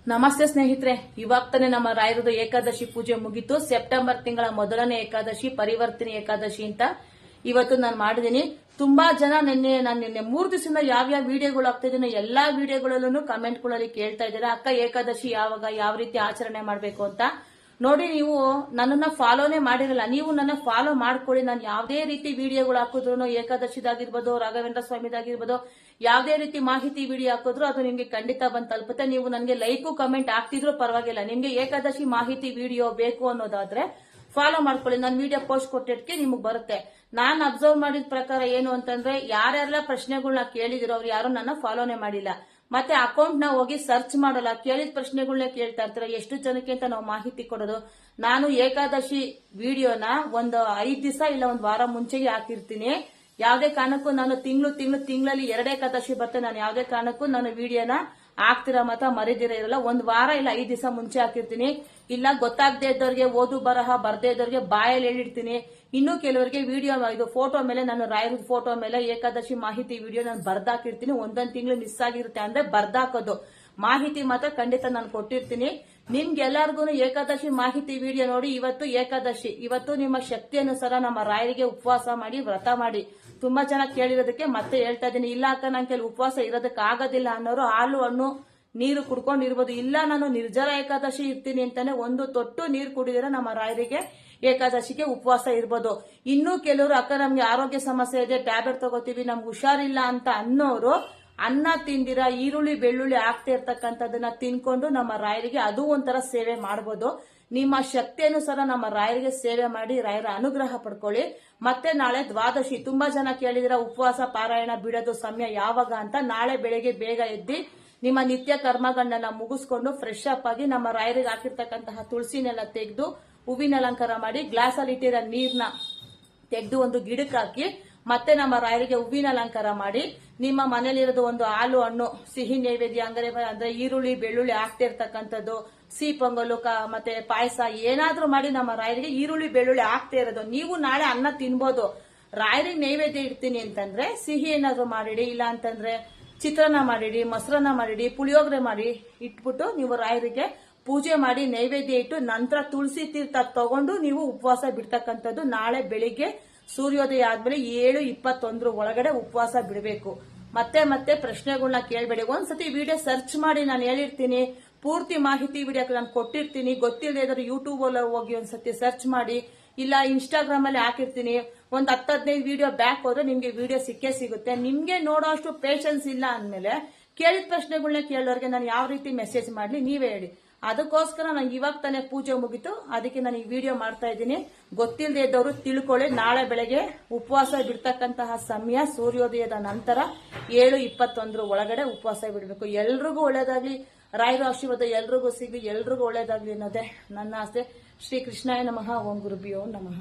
ನಮಸ್ತೆ ಸ್ನೇಹಿತರೆ, ಇವಾಗ ತಾನೆ ನಮ್ಮ ರಾಯರದ ಏಕಾದಶಿ ಪೂಜೆ ಮುಗಿತು. ಸೆಪ್ಟೆಂಬರ್ ತಿಂಗಳ ಮೊದಲನೇ ಏಕಾದಶಿ, ಪರಿವರ್ತನೆ ಏಕಾದಶಿ ಅಂತ ಇವತ್ತು ನಾನು ಮಾಡಿದೀನಿ. ತುಂಬಾ ಜನ ನಿನ್ನೆ 3 ದಿವಸದಿಂದ ಯಾವ್ಯಾವ ವಿಡಿಯೋಗಳು ಆಗ್ತಾ ಇದೀನೋ ಎಲ್ಲಾ ವಿಡಿಯೋಗಳಲ್ಲೂ ಕಮೆಂಟ್ಗಳಲ್ಲಿ ಕೇಳ್ತಾ ಇದ್ದೀರಾ, ಅಕ್ಕ ಏಕಾದಶಿ ಯಾವಾಗ, ಯಾವ ರೀತಿ ಆಚರಣೆ ಮಾಡಬೇಕು ಅಂತ. ನೋಡಿ, ನೀವು ನನ್ನನ್ನ ಫಾಲೋನೇ ಮಾಡಿರಲ್ಲ, ನೀವು ನನ್ನ ಫಾಲೋ ಮಾಡ್ಕೊಳ್ಳಿ. ನಾನು ಯಾವುದೇ ರೀತಿ ವಿಡಿಯೋಗಳು ಹಾಕಿದ್ರು, ಏಕಾದಶಿದಾಗಿರ್ಬೋದು, ರಾಘವೇಂದ್ರ ಸ್ವಾಮಿದಾಗಿರ್ಬೋದು, ಯಾವುದೇ ರೀತಿ ಮಾಹಿತಿ ವಿಡಿಯೋ ಹಾಕಿದ್ರು ಅದು ನಿಮ್ಗೆ ಖಂಡಿತ ಬಂದ್ ತಲುಪುತ್ತೆ. ನೀವು ನನಗೆ ಲೈಕು ಕಮೆಂಟ್ ಆಗ್ತಿದ್ರು ಪರವಾಗಿಲ್ಲ. ನಿಮ್ಗೆ ಏಕಾದಶಿ ಮಾಹಿತಿ ವಿಡಿಯೋ ಬೇಕು ಅನ್ನೋದಾದ್ರೆ ಫಾಲೋ ಮಾಡ್ಕೊಳ್ಳಿ. ನಾನು ವಿಡಿಯೋ ಪೋಸ್ಟ್ ಕೊಟ್ಟಿದ್ದಕ್ಕೆ ನಿಮ್ಗೆ ಬರುತ್ತೆ. ನಾನ್ ಅಬ್ಸರ್ವ್ ಮಾಡಿದ ಪ್ರಕಾರ ಏನು ಅಂತಂದ್ರೆ, ಯಾರ್ಯಾರೆಲ್ಲ ಪ್ರಶ್ನೆಗಳನ್ನ ಕೇಳಿದಿರೋ ಅವ್ರು ಯಾರು ನನ್ನ ಫಾಲೋನೇ ಮಾಡಿಲ್ಲ. ಮತ್ತೆ ಅಕೌಂಟ್ ನ ಹೋಗಿ ಸರ್ಚ್ ಮಾಡಲ್ಲ, ಕೇಳಿದ ಪ್ರಶ್ನೆಗಳನ್ನ ಕೇಳ್ತಾ ಇರ್ತಾರೆ. ಎಷ್ಟು ಜನಕ್ಕೆ ಅಂತ ನಾವು ಮಾಹಿತಿ ಕೊಡೋದು. ನಾನು ಏಕಾದಶಿ ವಿಡಿಯೋನ ಒಂದು 5 ದಿವಸ ಇಲ್ಲ ಒಂದು ವಾರ ಮುಂಚೆಗೆ ಹಾಕಿರ್ತೀನಿ. ಯಾವುದೇ ಕಾರಣಕ್ಕೂ ನಾನು ತಿಂಗಳಲ್ಲಿ 2 ಏಕಾದಶಿ ಬರ್ತೇನೆ. ನಾನು ಯಾವುದೇ ಕಾರಣಕ್ಕೂ ನಾನು ವಿಡಿಯೋನ ಹಾಕ್ತಿರೋ ಮತ ಮರಿದಿರ ಇರಲ್ಲ. ಒಂದು ವಾರ ಇಲ್ಲ 5 ದಿವಸ ಮುಂಚೆ ಹಾಕಿರ್ತೀನಿ. ಇಲ್ಲ ಗೊತ್ತಾಗದೇ ಇದ್ದವ್ರಿಗೆ, ಓದು ಬರಹ ಬರ್ದೇ ಇದ್ದವ್ರಿಗೆ ಬಾಯಲ್ಲಿ ಹೇಳಿರ್ತೀನಿ. ಇನ್ನು ಕೆಲವರಿಗೆ ವಿಡಿಯೋ ಇದು ಫೋಟೋ ಮೇಲೆ, ನಾನು ರಾಯರ ಫೋಟೋ ಮೇಲೆ ಏಕಾದಶಿ ಮಾಹಿತಿ ವಿಡಿಯೋ ನಾನು ಬರ್ದಾಕಿರ್ತೀನಿ. ಒಂದೊಂದು ತಿಂಗಳು ಮಿಸ್ ಆಗಿರುತ್ತೆ ಅಂದ್ರೆ ಬರ್ದಾಕೋದು. ಮಾಹಿತಿ ಮಾತ್ರ ಖಂಡಿತ ನಾನು ಕೊಟ್ಟಿರ್ತೀನಿ. ನಿಮ್ಗೆಲ್ಲರಿಗೂ ಏಕಾದಶಿ ಮಾಹಿತಿ ವಿಡಿಯೋ ನೋಡಿ. ಇವತ್ತು ಏಕಾದಶಿ, ಇವತ್ತು ನಿಮ್ಮ ಶಕ್ತಿ ಅನುಸಾರ ನಮ್ಮ ರಾಯರಿಗೆ ಉಪವಾಸ ಮಾಡಿ, ವ್ರತ ಮಾಡಿ. ತುಂಬಾ ಜನ ಕೇಳಿರೋದಕ್ಕೆ ಮತ್ತೆ ಹೇಳ್ತಾ ಇದ್ದೀನಿ. ಇಲ್ಲ ಅಕ್ಕ, ನಾನು ಕೆಲವು ಉಪವಾಸ ಇರೋದಕ್ಕೆ ಆಗೋದಿಲ್ಲ ಅನ್ನೋರು ಹಾಲು ಹಣ್ಣು ನೀರು ಕುಡ್ಕೊಂಡಿರ್ಬೋದು. ಇಲ್ಲ ನಾನು ನಿರ್ಜರ ಏಕಾದಶಿ ಇರ್ತೀನಿ ಅಂತಾನೆ ಒಂದು ತೊಟ್ಟು ನೀರು ಕುಡಿದಿರ ನಮ್ಮ ರಾಯರಿಗೆ ಏಕಾದಶಿಗೆ ಉಪವಾಸ ಇರ್ಬೋದು. ಇನ್ನೂ ಕೆಲವರು ಅಕ್ಕ ನಮ್ಗೆ ಆರೋಗ್ಯ ಸಮಸ್ಯೆ ಇದೆ, ಟ್ಯಾಬ್ಲೆಟ್ ತಗೋತೀವಿ, ನಮ್ಗೆ ಹುಷಾರಿಲ್ಲ ಅಂತ ಅನ್ನೋರು ಅನ್ನ ತಿಂದಿರ ಈರುಳ್ಳಿ ಬೆಳ್ಳುಳ್ಳಿ ಆಗ್ತಾ ಇರ್ತಕ್ಕಂಥದನ್ನ ತಿನ್ಕೊಂಡು ನಮ್ಮ ರಾಯರಿಗೆ ಅದು ಒಂಥರ ಸೇವೆ ಮಾಡಬಹುದು. ನಿಮ್ಮ ಶಕ್ತಿ ಅನುಸಾರ ನಮ್ಮ ರಾಯರಿಗೆ ಸೇವೆ ಮಾಡಿ ರಾಯರ ಅನುಗ್ರಹ ಪಡ್ಕೊಳ್ಳಿ. ಮತ್ತೆ ನಾಳೆ ದ್ವಾದಶಿ. ತುಂಬಾ ಜನ ಕೇಳಿದಿರ ಉಪವಾಸ ಪಾರಾಯಣ ಬಿಡೋದು ಸಮಯ ಯಾವಾಗ ಅಂತ. ನಾಳೆ ಬೆಳಿಗ್ಗೆ ಬೇಗ ಎದ್ದಿ ನಿಮ್ಮ ನಿತ್ಯ ಕರ್ಮಗಳನ್ನೆಲ್ಲ ಮುಗಿಸ್ಕೊಂಡು ಫ್ರೆಶ್ ಅಪ್ ಆಗಿ ನಮ್ಮ ರಾಯರಿಗೆ ಹಾಕಿರ್ತಕ್ಕಂತಹ ತುಳಸಿನೆಲ್ಲ ತೆಗೆದು ಹೂವಿನ ಅಲಂಕಾರ ಮಾಡಿ, ಗ್ಲಾಸ್ ಅಲ್ಲಿ ಇಟ್ಟಿರೋ ನೀರ್ನ ತೆಗೆದು ಒಂದು ಗಿಡಕ್ಕೆ ಹಾಕಿ, ಮತ್ತೆ ನಮ್ಮ ರಾಯರಿಗೆ ಹೂವಿನ ಅಲಂಕಾರ ಮಾಡಿ, ನಿಮ್ಮ ಮನೇಲಿರೋದು ಒಂದು ಹಾಲು ಹಣ್ಣು ಸಿಹಿ ನೈವೇದ್ಯ ಅಂದ್ರೆ ಈರುಳ್ಳಿ ಬೆಳ್ಳುಳ್ಳಿ ಆಗ್ತಿರ್ತಕ್ಕಂಥದ್ದು, ಸಿಹಿ ಪೊಂಗಲು ಮತ್ತೆ ಪಾಯಸ ಏನಾದ್ರೂ ಮಾಡಿ ನಮ್ಮ ರಾಯರಿಗೆ ಈರುಳ್ಳಿ ಬೆಳ್ಳುಳ್ಳಿ ಆಗ್ತಾ ಇರೋದು. ನೀವು ನಾಳೆ ಅನ್ನ ತಿನ್ಬೋದು. ರಾಯರಿಗೆ ನೈವೇದ್ಯ ಇಡ್ತೀನಿ ಅಂತಂದ್ರೆ ಸಿಹಿ ಏನಾದ್ರು ಮಾಡಿಡಿ, ಇಲ್ಲ ಅಂತಂದ್ರೆ ಚಿತ್ರಾನ್ನ ಮಾಡಿಡಿ, ಮೊಸರನ್ನ ಮಾಡಿಡಿ, ಪುಳಿಯೋಗರೆ ಮಾಡಿ ಇಟ್ಬಿಟ್ಟು ನೀವು ರಾಯರಿಗೆ ಪೂಜೆ ಮಾಡಿ ನೈವೇದ್ಯ ಇಟ್ಟು ನಂತರ ತುಳಸಿ ತೀರ್ಥ ತಗೊಂಡು ನೀವು ಉಪವಾಸ ಬಿಡ್ತಕ್ಕಂಥದ್ದು. ನಾಳೆ ಬೆಳಿಗ್ಗೆ ಸೂರ್ಯೋದಯ ಆದ್ಮೇಲೆ 7:21 ಒಳಗಡೆ ಉಪವಾಸ ಬಿಡಬೇಕು. ಮತ್ತೆ ಪ್ರಶ್ನೆಗಳನ್ನ ಕೇಳಬೇಡಿ. ಒಂದ್ಸತಿ ವಿಡಿಯೋ ಸರ್ಚ್ ಮಾಡಿ, ನಾನು ಹೇಳಿರ್ತೀನಿ. ಪೂರ್ತಿ ಮಾಹಿತಿ ವಿಡಿಯೋ ನಾನು ಕೊಟ್ಟಿರ್ತೀನಿ. ಗೊತ್ತಿಲ್ಲದೆ ಇದ್ರೆ ಯೂಟ್ಯೂಬ್ ಅಲ್ಲಿ ಹೋಗಿ ಒಂದ್ಸತಿ ಸರ್ಚ್ ಮಾಡಿ, ಇಲ್ಲ ಇನ್ಸ್ಟಾಗ್ರಾಮ್ ಅಲ್ಲಿ ಹಾಕಿರ್ತೀನಿ. ಒಂದ್ 10-15 ವಿಡಿಯೋ ಬ್ಯಾಕ್ ಹೋದ್ರೆ ನಿಮ್ಗೆ ವಿಡಿಯೋ ಸಿಕ್ಕೇ ಸಿಗುತ್ತೆ. ನಿಮ್ಗೆ ನೋಡೋ ಅಷ್ಟು ಪೇಷನ್ಸ್ ಇಲ್ಲ ಅಂದ್ಮೇಲೆ ಕೇಳಿದ ಪ್ರಶ್ನೆಗಳನ್ನ ಕೇಳೋರಿಗೆ ನಾನು ಯಾವ ರೀತಿ ಮೆಸೇಜ್ ಮಾಡ್ಲಿ ನೀವೇ ಹೇಳಿ. ಅದಕ್ಕೋಸ್ಕರ ನಂಗೆ ಇವಾಗ ತಾನೇ ಪೂಜೆ ಮುಗಿತು, ಅದಕ್ಕೆ ನಾನು ಈ ವಿಡಿಯೋ ಮಾಡ್ತಾ ಇದ್ದೀನಿ. ಗೊತ್ತಿಲ್ಲದೆ ಇದ್ದವರು ತಿಳ್ಕೊಳ್ಳಿ. ನಾಳೆ ಬೆಳಗ್ಗೆ ಉಪವಾಸ ಬಿಡ್ತಕ್ಕಂತಹ ಸಮಯ ಸೂರ್ಯೋದಯದ ನಂತರ 7:21 ಒಳಗಡೆ ಉಪವಾಸ ಬಿಡಬೇಕು. ಎಲ್ರಿಗೂ ಒಳ್ಳೇದಾಗ್ಲಿ, ರಾಯರ ಆಶೀರ್ವಾದ ಎಲ್ರಿಗೂ ಸಿಗ್ಲಿ, ಎಲ್ರಿಗೂ ಒಳ್ಳೇದಾಗ್ಲಿ ಅನ್ನೋದೇ ನನ್ನ ಆಸೆ. ಶ್ರೀ ಕೃಷ್ಣಾಯ ನಮಃ. ಓಂ ಗುರುಭ್ಯೋ ನಮಃ.